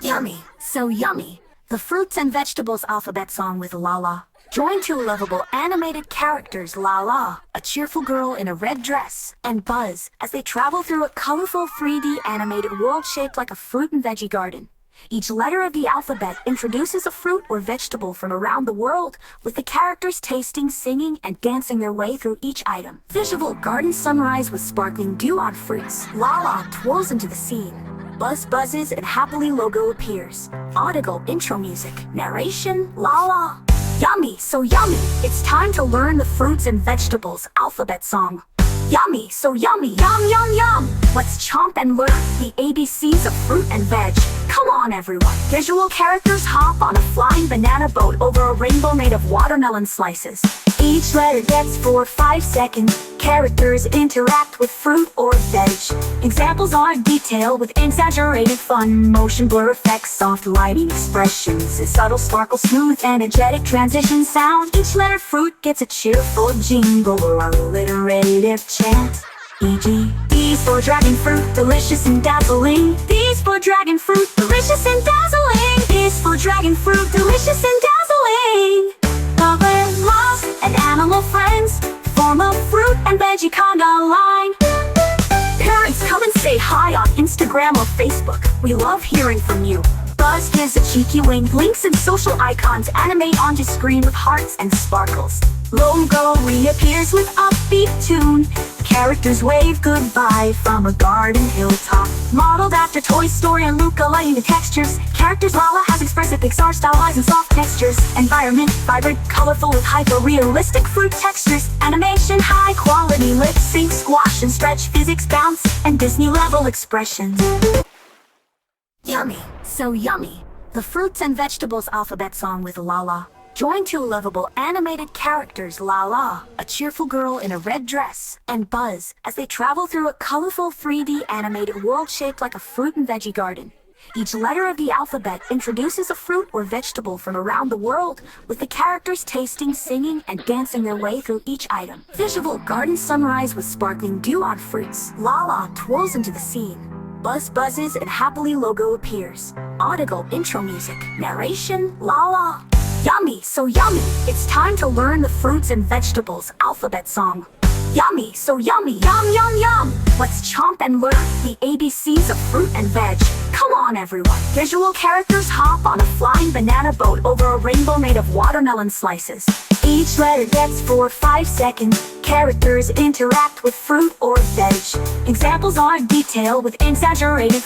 Yummy, so yummy. The fruits and vegetables alphabet song with Lala. Join two lovable animated characters, Lala, a cheerful girl in a red dress, and Buzz, as they travel through a colorful 3D animated world shaped like a fruit and veggie garden. Each letter of the alphabet introduces a fruit or vegetable from around the world, with the characters tasting, singing, and dancing their way through each item. Visual garden sunrise with sparkling dew on fruits. Lala twirls into the scene. Buzz buzzes and happily logo appears. Audible intro music. Narration, Lala. Yummy, so yummy. It's time to learn the fruits and vegetables alphabet song. Yummy, so yummy. Yum, yum, yum. Let's chomp and learn the ABCs of fruit and veg. Come on, everyone. Visual characters hop on a flying banana boat over a rainbow made of watermelon slices. Each letter gets 4 or 5 seconds. Characters interact with fruit or veg. Examples are detail with exaggerated fun, motion blur effects, soft lighting expressions, a subtle sparkle, smooth energetic transition sound. Each letter fruit gets a cheerful jingle or alliterative chant. E.g. These for dragon fruit, delicious and dazzling. These for dragon fruit, delicious and dazzling. These for dragon fruit, delicious and dazzling. Lover, lost, and animal friends form a fruit and veggie conga line. Parents, come and say hi on Instagram or Facebook. We love hearing from you. Buzz gives a cheeky wink. Links and social icons animate onto screen with hearts and sparkles. Logo reappears with upbeat tune. Characters wave goodbye from a garden hilltop. Modeled after Toy Story and Luca, lighting the textures. Characters Lala has expressive Pixar style eyes and soft textures. Environment vibrant, colorful with hyper-realistic fruit textures. Animation high quality, lip sync, squash and stretch, physics bounce, and Disney level expressions. Yummy, so yummy. The fruits and vegetables alphabet song with Lala. Join two lovable animated characters, Lala, a cheerful girl in a red dress, and Buzz, as they travel through a colorful 3D animated world shaped like a fruit and veggie garden. Each letter of the alphabet introduces a fruit or vegetable from around the world, with the characters tasting, singing, and dancing their way through each item. Visual garden sunrise with sparkling dew on fruits. Lala twirls into the scene. Buzz buzzes and happily logo appears. Audible intro music. Narration, Lala. Yummy, so yummy. It's time to learn the fruits and vegetables alphabet song. Yummy, so yummy. Yum, yum, yum. Let's chomp and learn the ABCs of fruit and veg. Come on, everyone. Visual characters hop on a flying banana boat over a rainbow made of watermelon slices. Each letter gets 4 or 5 seconds. Characters interact with fruit or veg. Examples are detail with exaggerated